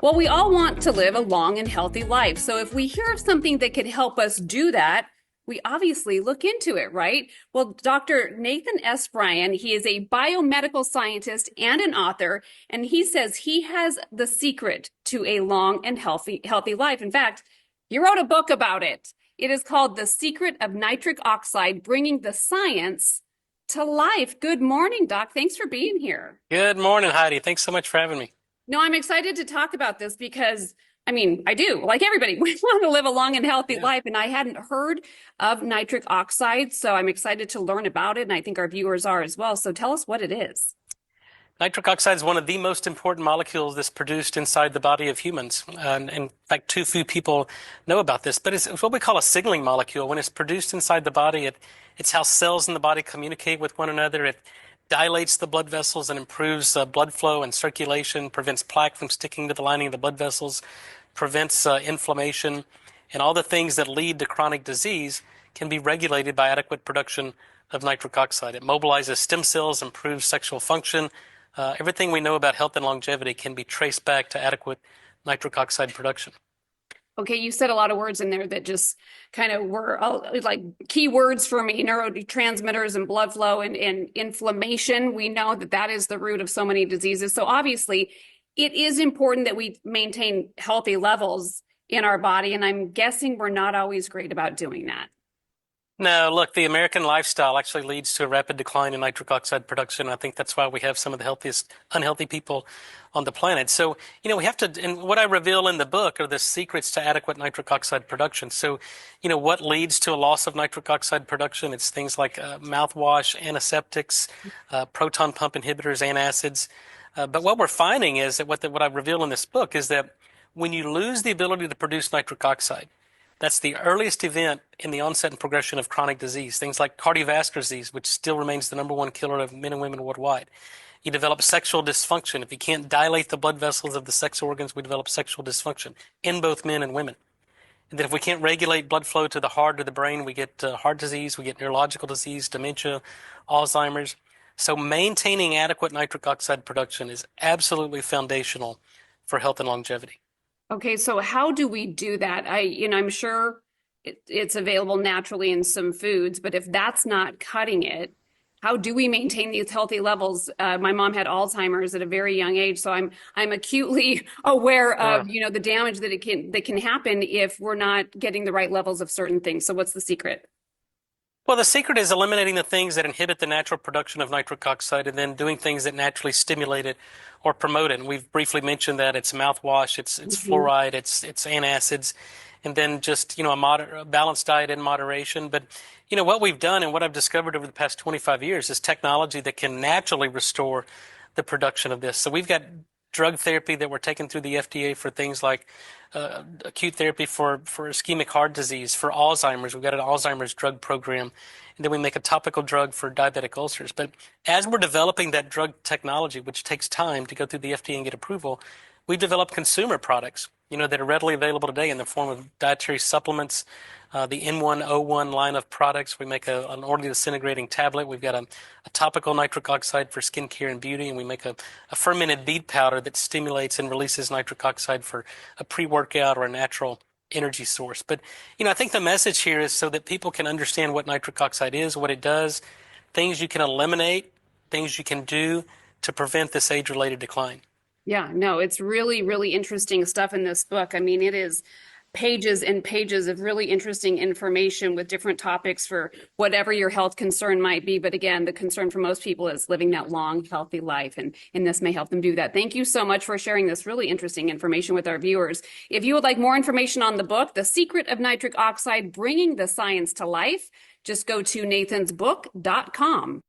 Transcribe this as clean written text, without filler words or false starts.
Well, we all want to live a long and healthy life. So if we hear of something that could help us do that, we obviously look into it, right? Well, Dr. Nathan S. Bryan, he is a biomedical scientist and an author, and he says he has the secret to a long and healthy life. In fact, he wrote a book about it. It is called The Secret of Nitric Oxide, Bringing the Science to Life. Good morning, Doc. Thanks for being here. Good morning, Heidi. Thanks so much for having me. No, I'm excited to talk about this because, I mean, I do, like everybody, we want to live a long and healthy life. And I hadn't heard of nitric oxide, so I'm excited to learn about it. And I think our viewers are as well. So tell us what it is. Nitric oxide is one of the most important molecules that's produced inside the body of humans. In fact, too few people know about this, but it's what we call a signaling molecule. When it's produced inside the body, it's how cells in the body communicate with one another. It dilates the blood vessels and improves blood flow and circulation, prevents plaque from sticking to the lining of the blood vessels, prevents inflammation, and all the things that lead to chronic disease can be regulated by adequate production of nitric oxide. It mobilizes stem cells, improves sexual function. Everything we know about health and longevity can be traced back to adequate nitric oxide production. Okay, you said a lot of words in there that just kind of were like key words for me: neurotransmitters and blood flow and inflammation. We know that that is the root of so many diseases. So obviously, it is important that we maintain healthy levels in our body. And I'm guessing we're not always great about doing that. No, look, the American lifestyle actually leads to a rapid decline in nitric oxide production. I think that's why we have some of the healthiest unhealthy people on the planet. So, we have to, and what I reveal in the book are the secrets to adequate nitric oxide production. So, what leads to a loss of nitric oxide production? It's things like mouthwash, antiseptics, proton pump inhibitors, antacids. But what we're finding is that what I reveal in this book is that when you lose the ability to produce nitric oxide, that's the earliest event in the onset and progression of chronic disease, things like cardiovascular disease, which still remains the #1 killer of men and women worldwide. You develop sexual dysfunction. If you can't dilate the blood vessels of the sex organs, we develop sexual dysfunction in both men and women. And then if we can't regulate blood flow to the heart or the brain, we get heart disease, we get neurological disease, dementia, Alzheimer's. So maintaining adequate nitric oxide production is absolutely foundational for health and longevity. Okay, so how do we do that? I'm sure it's available naturally in some foods, but if that's not cutting it, how do we maintain these healthy levels? My mom had Alzheimer's at a very young age, so I'm acutely aware of the damage that can happen if we're not getting the right levels of certain things. So what's the secret? Well, the secret is eliminating the things that inhibit the natural production of nitric oxide and then doing things that naturally stimulate it or promote it. And we've briefly mentioned that it's mouthwash, it's fluoride, it's antacids, and then just, a balanced diet in moderation. But, what we've done and what I've discovered over the past 25 years is technology that can naturally restore the production of this. So we've got drug therapy that we're taking through the FDA for things like acute therapy for ischemic heart disease, for Alzheimer's. We've got an Alzheimer's drug program, and then we make a topical drug for diabetic ulcers. But as we're developing that drug technology, which takes time to go through the FDA and get approval, we've developed consumer products, that are readily available today in the form of dietary supplements, the N101 line of products. We make an orally disintegrating tablet. We've got a topical nitric oxide for skincare and beauty, and we make a fermented beet powder that stimulates and releases nitric oxide for a pre-workout or a natural energy source. But, I think the message here is so that people can understand what nitric oxide is, what it does, things you can eliminate, things you can do to prevent this age-related decline. Yeah, no, it's really, really interesting stuff in this book. I mean, it is pages and pages of really interesting information with different topics for whatever your health concern might be. But again, the concern for most people is living that long, healthy life, and this may help them do that. Thank you so much for sharing this really interesting information with our viewers. If you would like more information on the book, The Secret of Nitric Oxide, Bringing the Science to Life, just go to nathansbook.com.